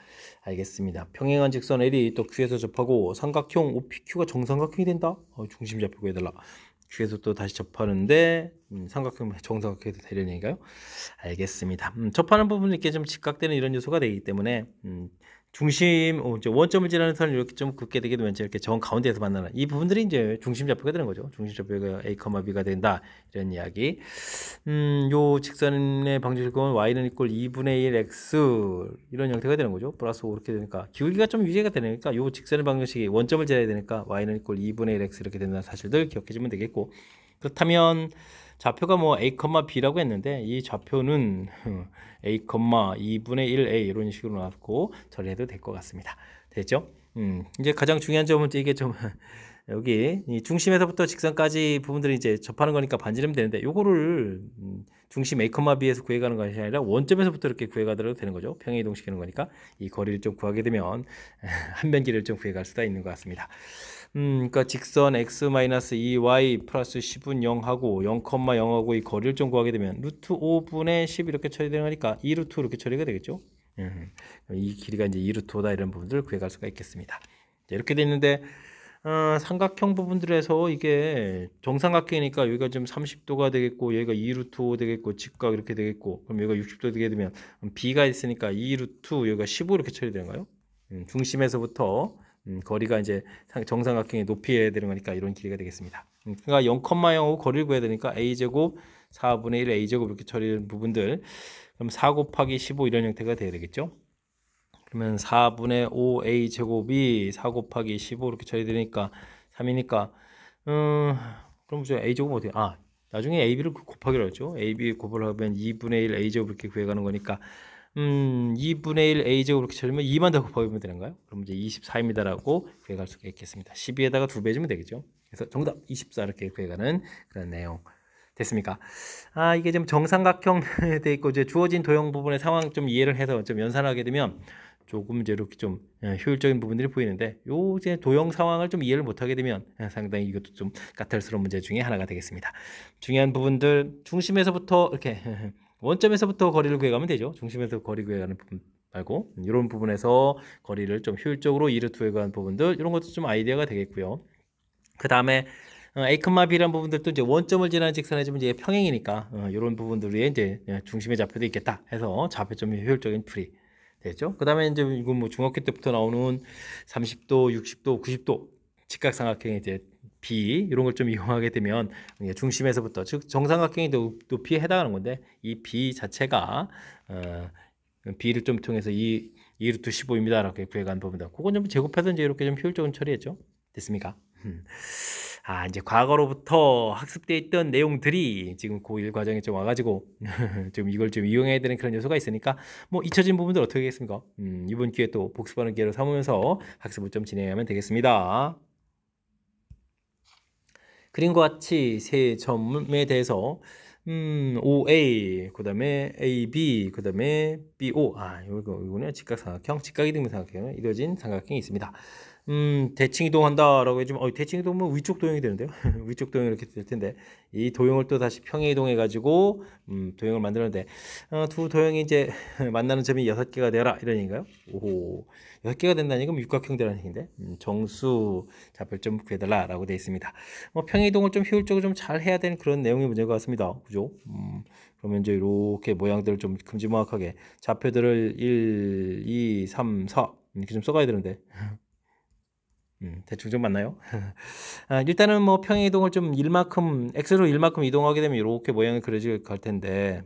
Speaker 1: 알겠습니다. 평행한 직선 L이 또 Q에서 접하고 삼각형 OPQ가 정삼각형이 된다. 중심 좌표가 해달라. Q에서 또 다시 접하는데 삼각형 정삼각형이 되려는 얘기가요? 알겠습니다. 접하는 부분이 이렇게 좀 직각되는 이런 요소가 되기 때문에 중심, 이제 원점을 지나는 선을 이렇게 좀 긋게 되게 되면 이렇게 정 가운데에서 만나는 이 부분들이 이제 중심 좌표가 되는 거죠. 중심 좌표가 A, B가 된다. 이런 이야기. 요 직선의 방정식은 y는 이꼴 2분의 1 x 이런 형태가 되는 거죠. 플러스 5 이렇게 되니까 기울기가 좀 유지가 되니까 요 직선의 방정식이 원점을 지나야 되니까 y는 이꼴 2분의 1 x 이렇게 된다는 사실들 기억해 주면 되겠고, 그렇다면 좌표가 뭐 a, b라고 했는데 이 좌표는 a, 2분의 1a 이런 식으로 나왔고 처리해도 될 것 같습니다. 됐죠? 이제 가장 중요한 점은 이게 좀 여기 이 중심에서부터 직선까지 부분들이 이제 접하는 거니까 반지름 되는데 요거를 중심 A, B에서 구해가는 것이 아니라 원점에서부터 이렇게 구해가더라도 되는 거죠. 평행이동시키는 거니까 이 거리를 좀 구하게 되면 한 변기를 좀 구해갈 수가 있는 것 같습니다. 그러니까 직선 x-2y 플러스 10은 0하고 0,0하고 이 거리를 좀 구하게 되면 루트 5분의 10 이렇게 처리되는 거니까 2루트 이렇게 처리가 되겠죠. 이 길이가 이제 2루트 5다 이런 부분들을 구해갈 수가 있겠습니다. 이렇게 돼 있는데 삼각형 부분들에서 이게 정삼각형이니까 여기가 좀 30도가 되겠고 여기가 2루트 5 되겠고 직각 이렇게 되겠고, 그럼 여기가 60도 되게 되면 B가 있으니까 2루트 여기가 15 이렇게 처리되는가요? 중심에서부터 거리가 이제 정삼각형의 높이에 되는 거니까 이런 길이가 되겠습니다. 그러니까 0,0하고 거리를 구해야 되니까 A제곱 4분의 1 A제곱 이렇게 처리되는 부분들, 그럼 4 곱하기 15 이런 형태가 돼야 되겠죠. 그러면 4분의 5 A제곱이 4 곱하기 15 이렇게 처리되니까 3이니까 그럼 저 A제곱 어떻게, 나중에 AB를 곱하기로 했죠. AB 곱을 하면 2분의 1 A제곱 이렇게 구해가는 거니까 2분의 1 A제곱 이렇게 처리하면 2만 더 곱하면 되는가요? 그럼 이제 24입니다라고 구해갈 수가 있겠습니다. 12에다가 2배 주면 되겠죠. 그래서 정답 24 이렇게 구해가는 그런 내용 됐습니까? 이게 좀 정삼각형 돼 있고 이제 주어진 도형 부분의 상황 좀 이해를 해서 좀 연산하게 되면 조금 이제 이렇게 좀 효율적인 부분들이 보이는데, 요 이제 도형 상황을 좀 이해를 못하게 되면 상당히 이것도 좀 까탈스러운 문제 중에 하나가 되겠습니다. 중요한 부분들 중심에서부터 이렇게 원점에서부터 거리를 구해가면 되죠. 중심에서 거리 구해가는 부분 말고 이런 부분에서 거리를 좀 효율적으로 이루트에 관한 부분들, 이런 것도 좀 아이디어가 되겠고요. 그 다음에 A, B라는 부분들도 이제 원점을 지나는 직선에 좀 이제 평행이니까 이런 부분들이 이제 중심의 좌표도 있겠다 해서 좌표점 효율적인 풀이 되죠. 그 다음에 이제 이건 뭐 중학교 때부터 나오는 30도, 60도, 90도 직각삼각형의 이제 B 이런 걸 좀 이용하게 되면 중심에서부터 즉 정삼각형의 높이에 해당하는 건데 이 B 자체가 B를 좀 통해서 2루트 15입니다 이렇게 구해간 부분이다. 그건 좀 제곱해서 이제 이렇게 좀 효율적인 처리했죠. 됐습니까? 이제 과거로부터 학습되어 있던 내용들이 지금 고1 과정에 좀 와가지고 좀 이걸 좀 이용해야 되는 그런 요소가 있으니까 뭐 잊혀진 부분들 어떻게 하겠습니까? 이번 기회에 또 복습하는 기회로 삼으면서 학습을 좀 진행하면 되겠습니다. 그림과 같이 세 점에 대해서 OA, 그 다음에 AB, 그 다음에 BO, 이거는 직각삼각형, 직각이등변삼각형 이루어진 삼각형이 있습니다. 대칭 이동한다라고 해주면 대칭 이동은 위쪽 도형이 되는데요. 위쪽 도형이 이렇게 될 텐데 이 도형을 또 다시 평행 이동해 가지고 도형을 만들었는데 두 도형이 이제 만나는 점이 6개가 되어라 이런 얘기인가요? 오호, 6개가 된다는 얘기는 육각형 되라는 얘기인데 정수 좌표점 구해달라라고 되어 있습니다. 평행 이동을 좀 효율적으로 좀 잘 해야 되는 그런 내용의 문제인 것 같습니다. 그죠? 그러면 이제 이렇게 모양들을 좀 큼지막하게 좌표들을 1, 2, 3, 4 이렇게 좀 써가야 되는데 대충 좀 맞나요? 일단은 뭐 평행 이동을 좀 x로 1만큼 이동하게 되면 이렇게 모양이 그려져 갈 텐데,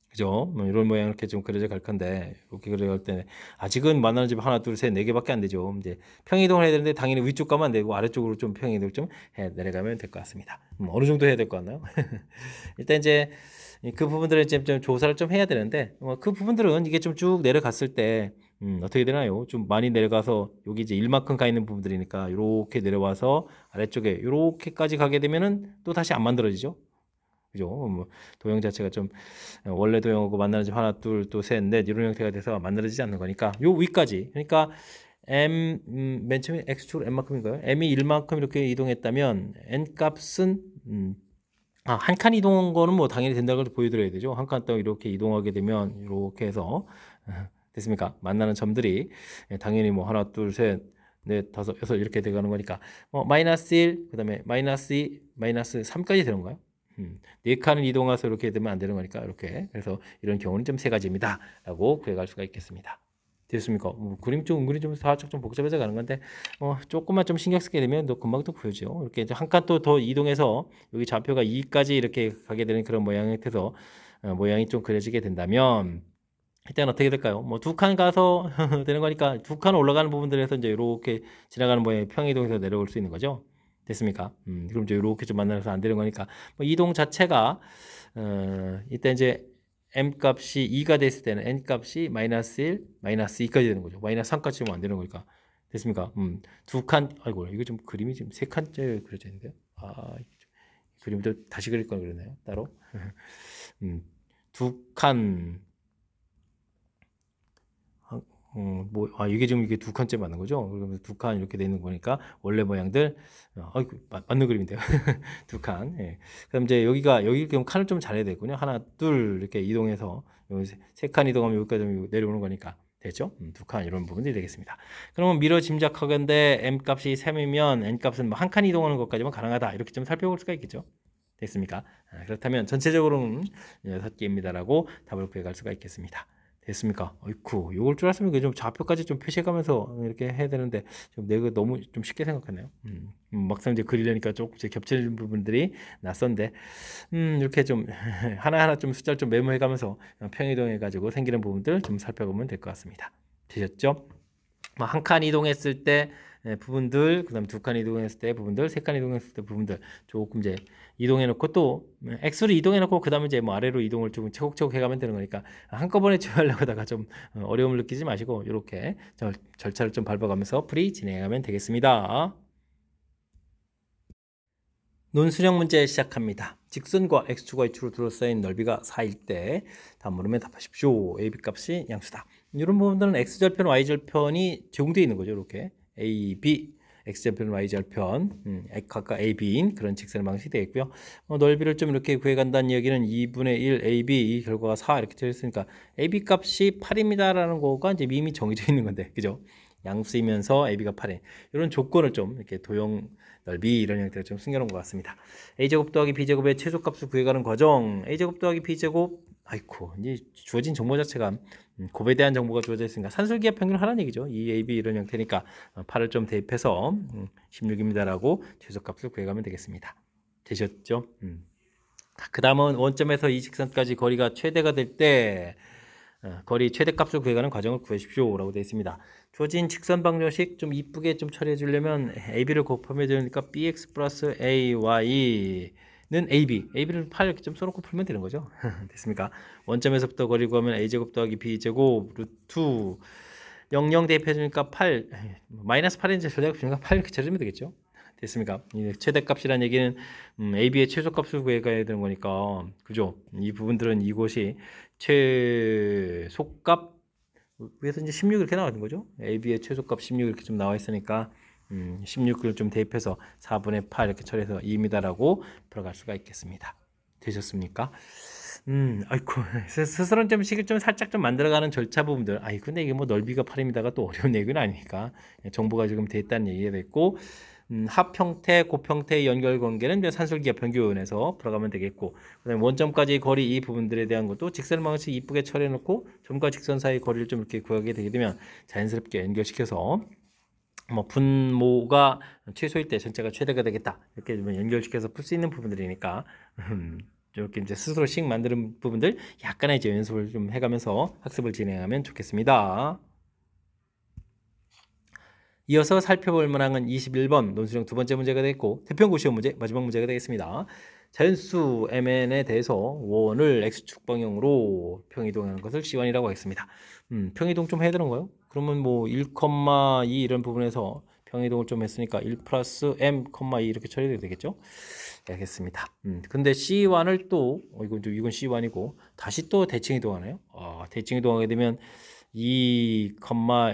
Speaker 1: 그죠? 이런 모양 이렇게 좀 그려져 갈 건데, 이렇게 그려져 갈 때 아직은 만나는 집 하나, 둘, 셋, 4개밖에 안 되죠. 이제 평행 이동을 해야 되는데 당연히 위쪽 가면 안 되고 아래쪽으로 좀 평행 이동을 좀 내려가면 될 것 같습니다. 어느 정도 해야 될 것 같나요? 일단 이제 그 부분들을 좀 조사를 좀 해야 되는데, 그 부분들은 이게 좀 쭉 내려갔을 때 어떻게 되나요? 좀 많이 내려가서 여기 이제 1만큼 가 있는 부분들이니까 이렇게 내려와서 아래쪽에 이렇게까지 가게 되면은 또 다시 안 만들어지죠. 그죠? 뭐 도형 자체가 좀 원래 도형하고 만나는 집 하나, 둘, 또 셋, 넷 이런 형태가 돼서 만들어지지 않는 거니까 요 위까지, 그러니까 m 맨 처음에 x축으로 n만큼인가요? m이 1만큼 이렇게 이동했다면 n 값은 한 칸 이동한 거는 뭐 당연히 된다는 걸 보여드려야 되죠. 한 칸 또 이렇게 이동하게 되면 이렇게 해서 됐습니까? 만나는 점들이 당연히 뭐 하나, 둘, 셋, 넷, 다섯, 여섯 이렇게 돼가는 거니까 마이너스 1, 그 다음에 마이너스 2, 마이너스 3까지 되는 거예요. 네 칸을 이동해서 이렇게 되면 안 되는 거니까 이렇게. 그래서 이런 경우는 좀 세 가지입니다. 라고 구해갈 수가 있겠습니다. 됐습니까? 그림 좀 은근히 좀 살짝 좀 복잡해져 가는 건데 조금만 좀 신경 쓰게 되면 또 금방 또 보여죠. 이렇게 한 칸 또 더 이동해서 여기 좌표가 2까지 이렇게 가게 되는 그런 모양이 돼서 모양이 좀 그려지게 된다면 일단 어떻게 될까요? 뭐 두 칸 가서 되는 거니까 두 칸 올라가는 부분들에서 이제 이렇게 지나가는 모양의 평이동에서 내려올 수 있는 거죠. 됐습니까? 그럼 이제 이렇게 좀 만나서 안 되는 거니까 뭐 이동 자체가 이때 이제 m 값이 2가 됐을 때는 n 값이 마이너스 1, 마이너스 2까지 되는 거죠. 마이너스 3까지 오면 안 되는 거니까. 됐습니까? 두 칸, 아이고, 이거 좀 그림이 지금 세 칸째 그려져 있는데요. 그림도 다시 그릴 건 그러네요. 따로. 두 칸, 이게 지금 이게 두 칸째 맞는 거죠? 그러면 두 칸 이렇게 돼 있는 거니까 원래 모양들, 맞는 그림인데요. 두 칸. 예. 그럼 이제 여기 그럼 칸을 좀 잘해야 되겠군요. 하나, 둘 이렇게 이동해서 여기 세 칸 이동하면 여기까지 내려오는 거니까 됐죠? 두 칸 이런 부분들이 되겠습니다. 그러면 미러 짐작하건대 m 값이 3이면 n 값은 뭐 한 칸 이동하는 것까지만 가능하다 이렇게 좀 살펴볼 수가 있겠죠? 됐습니까? 그렇다면 전체적으로는 6개입니다라고 답을 구해갈 수가 있겠습니다. 됐습니까? 어이쿠, 이걸 줄 알았으면 좀 좌표까지 좀 표시해가면서 이렇게 해야 되는데 좀 내가 너무 좀 쉽게 생각했네요. 막상 이제 그리려니까 조금 겹치는 부분들이 낯선데 이렇게 좀 하나하나 좀 숫자를 좀 메모해가면서 평이동해가지고 생기는 부분들 좀 살펴보면 될 것 같습니다. 되셨죠? 한 칸 이동했을 때 부분들, 그 다음 두 칸 이동했을 때 부분들, 세 칸 이동했을 때 부분들 조금 이제 이동해 놓고 또 X로 이동해 놓고 그 다음에 이제 뭐 아래로 이동을 좀 차곡차곡 해가면 되는 거니까 한꺼번에 처리하려고 하다가 좀 어려움을 느끼지 마시고 이렇게 절차를 좀 밟아가면서 풀이 진행하면 되겠습니다. 논술형 문제 시작합니다. 직선과 X축과 Y축으로 둘러싸인 넓이가 4일 때 다음 물음에 답하십시오. AB 값이 양수다. 이런 부분들은 X절편, Y절편이 제공되어 있는 거죠. 이렇게 A, B, X절편, Y절편 각각 A, B인 그런 직선의 방식이 되겠고요. 넓이를 좀 이렇게 구해간다는 이야기는 2분의 1 AB 이 결과가 4 이렇게 되어 있으니까 AB 값이 8입니다라는 거가 이제 이미 정해져 있는 건데 그죠? 양수이면서 AB가 8인 이런 조건을 좀 이렇게 도형 넓이 이런 형태로 좀 숨겨놓은 것 같습니다. A제곱 더하기 B제곱의 최소값을 구해가는 과정. A제곱 더하기 B제곱 아이쿠 이제 주어진 정보 자체가 곱에 대한 정보가 주어져 있으니까 산술기압 평균을 하라는 얘기죠. 이 AB 이런 형태니까 8을 좀 대입해서 16입니다라고 최소값을 구해가면 되겠습니다. 되셨죠? 그 다음은 원점에서 이 직선까지 거리가 최대가 될 때 거리 최대값을 구해가는 과정을 구하십시오 라고 되어 있습니다. 주어진 직선 방정식 좀 이쁘게 좀 처리해 주려면 AB를 곱하면 되니까 BX 플러스 AY는 AB를 8 이렇게 좀 써놓고 풀면 되는 거죠. 됐습니까? 원점에서부터 거리 구하면 A제곱 더하기 B제곱 루트 00 대입해 주니까 8 마이너스 8인지 절대값 주니까 8 이렇게 쳐주면 되겠죠. 됐습니까? 최대값이라는 얘기는 AB의 최소값을 구해가야 되는 거니까 그죠? 이 부분들은 이곳이 최소값 위에서 이제 16 이렇게 나오는 거죠. AB의 최소값 16 이렇게 좀 나와 있으니까 16을 좀 대입해서 4분의 8 이렇게 처리해서 2입니다라고 풀어갈 수가 있겠습니다. 되셨습니까? 아이고 스스로 좀 식을 좀 살짝 좀 만들어가는 절차 부분들. 근데 이게 뭐 넓이가 8입니다가 또 어려운 얘기는 아니니까 정보가 지금 돼 있다는 얘기가 됐고. 합형태, 곱형태의 연결 관계는 산술기압 평균에서 풀어가면 되겠고, 그다음에 원점까지 거리 이 부분들에 대한 것도 직선 방식 이쁘게 처리해 놓고 점과 직선 사이 거리를 좀 이렇게 구하게 되게 되면 자연스럽게 연결시켜서 뭐 분모가 최소일 때 전체가 최대가 되겠다 이렇게 연결시켜서 풀 수 있는 부분들이니까 이렇게 이제 스스로 식 만드는 부분들 약간의 이제 연습을 좀 해가면서 학습을 진행하면 좋겠습니다. 이어서 살펴볼 문항은 21번 논술형 두 번째 문제가 되겠고 태평고 시험 문제 마지막 문제가 되겠습니다. 자연수 mn에 대해서 원을 x축 방향으로 평이동하는 것을 C1이라고 하겠습니다. 평이동 좀 해야 되는 거예요? 그러면 뭐 1,2 이런 부분에서 평이동을 좀 했으니까 1 플러스 m, 2 이렇게 처리돼야 되겠죠? 알겠습니다. 근데 C1을 또 이건 C1이고 다시 또 대칭 이동하네요. 대칭 이동하게 되면 2,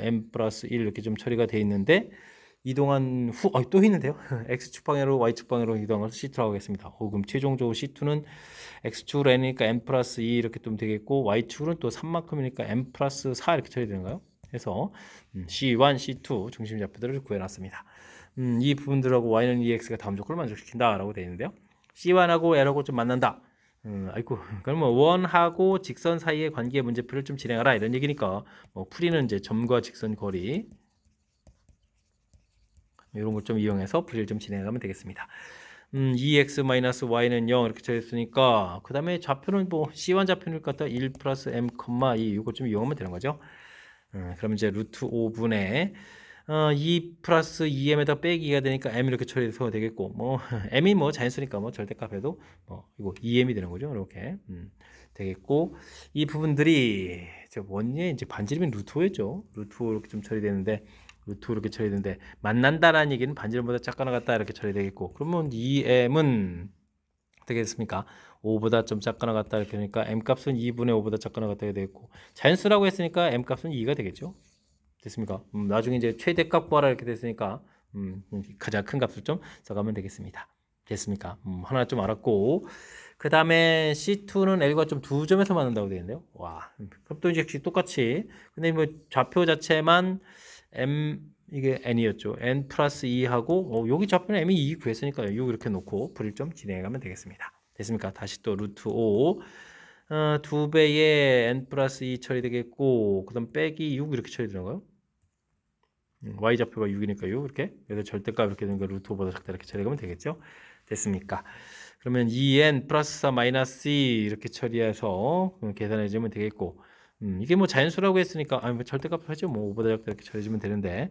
Speaker 1: m 플러스 1 이렇게 좀 처리가 되어 있는데 이동한 후, 또 있는데요. X축 방향으로 Y축 방향으로 이동한 것을 C2라고 하겠습니다. 그럼 최종적으로 C2는 X축으로 N이니까 N 플러스 2 이렇게 좀 되겠고, Y축으로는 또 3만큼이니까 N 플러스 4 이렇게 처리되는가요? 해서 C1, C2 중심 좌표들을 구해놨습니다. 이 부분들하고 Y는 EX가 다음 조건을 만족시킨다 라고 되어 있는데요. C1하고 L하고 좀 만난다. 아이고, 그러면 원하고 직선 사이의 관계 문제풀이를 좀 진행하라 이런 얘기니까, 풀이는 이제 점과 직선 거리 이런 걸 좀 이용해서 풀이를 좀 진행하면 되겠습니다. 2x-y는 0 이렇게 되었으니까, 그 다음에 좌표는 뭐 C1 좌표를 갖다 1 플러스 m, 2 이거 좀 이용하면 되는 거죠. 그럼 이제 루트 5분의 2 플러스 2m에다 빼기가 되니까 m 이렇게 처리해서 되겠고, 뭐 m이 뭐 자연수니까 뭐 절대값에도 이거 2m이 되는 거죠. 이렇게 되겠고, 이 부분들이 원리에 이제 반지름이 루트 5였죠. 루트 5 이렇게 좀 처리되는데, 루트 5 이렇게 처리되는데, 만난다라는 얘기는 반지름보다 작거나 같다 이렇게 처리되겠고, 그러면 2m은 되겠습니까? 5보다 좀 작거나 같다 이렇게 되니까 m 값은 2분의 5보다 작거나 같다 되겠고, 자연수라고 했으니까 m 값은 2가 되겠죠. 됐습니까? 나중에 이제 최대값 구하라 이렇게 됐으니까 가장 큰 값을 좀 써가면 되겠습니다. 됐습니까? 하나 좀 알았고, 그 다음에 C2는 L과 좀 두 점에서 만난다고 되어 있는데요. 와, 그럼 또 이제 똑같이, 근데 뭐 좌표 자체만 M 이게 N이었죠. N 플러스 2하고 여기 좌표는 M이 2 구했으니까 6 이렇게 놓고 불을 좀 진행해가면 되겠습니다. 됐습니까? 다시 또 루트 5 2배의 N 플러스 2 처리되겠고, 그 다음 빼기 6 이렇게 처리되는 거예요. Y 좌표가 6이니까 6 이렇게, 그래서 절대값 이렇게 되니까 루트 5보다 작다 이렇게 처리하면 되겠죠. 됐습니까? 그러면 2n 플러스 4 마이너스 2 이렇게 처리해서 계산해 주면 되겠고, 이게 뭐 자연수라고 했으니까 뭐 절대값 하죠. 뭐 5보다 작다 이렇게 처리해 주면 되는데,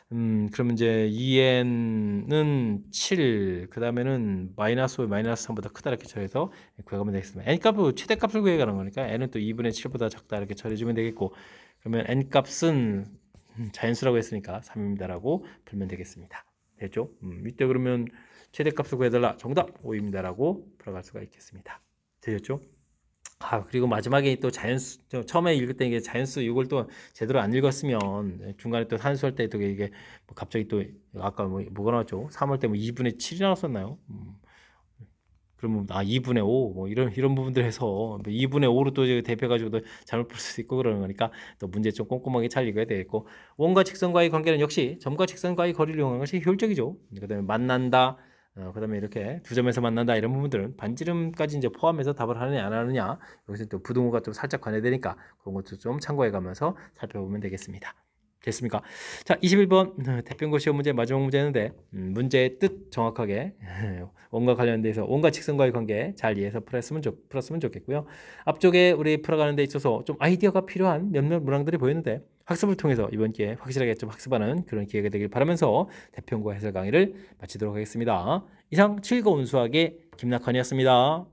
Speaker 1: 그러면 이제 2n은 7, 그 다음에는 마이너스 5, 마이너스 3보다 크다 이렇게 처리해서 구해가면 되겠습니다. n 값은 최대값을 구해가는 거니까 n은 또 2분의 7보다 작다 이렇게 처리해 주면 되겠고, 그러면 n 값은 자연수라고 했으니까 3입니다라고 풀면 되겠습니다. 됐죠? 이때 그러면 최대값을 구해달라. 정답 5입니다라고 풀어갈 수가 있겠습니다. 되셨죠? 그리고 마지막에 또 자연수, 처음에 읽을 때 이게 자연수 이걸 또 제대로 안 읽었으면 중간에 또 산수할 때 또 이게 뭐 갑자기 또 아까 뭐가 나왔죠? 3월 때 뭐 2분의 7이 나왔었나요? 그러면 2분의 5 뭐 이런 부분들 해서 2분의 5로 또 대표가지고 또 잘못 풀 수도 있고 그러는 거니까 또 문제 좀 꼼꼼하게 잘 읽어야 되겠고, 원과 직선과의 관계는 역시 점과 직선과의 거리를 이용하는 것이 효율적이죠. 그다음에 만난다, 그다음에 이렇게 두 점에서 만난다 이런 부분들은 반지름까지 이제 포함해서 답을 하느냐 안 하느냐, 여기서 또 부등호가 좀 살짝 관여되니까 그런 것도 좀 참고해 가면서 살펴보면 되겠습니다. 됐습니까? 자, 21번 대평고 시험 문제 마지막 문제였는데, 문제의 뜻 정확하게 원과 관련돼서 원과 직선과의 관계 잘 이해해서 풀었으면 좋겠고요. 앞쪽에 우리 풀어가는 데 있어서 좀 아이디어가 필요한 몇몇 문항들이 보였는데, 학습을 통해서 이번 기회에 확실하게 좀 학습하는 그런 기회가 되길 바라면서 대평고 해설 강의를 마치도록 하겠습니다. 이상 즐거운 수학의 김낙환이었습니다.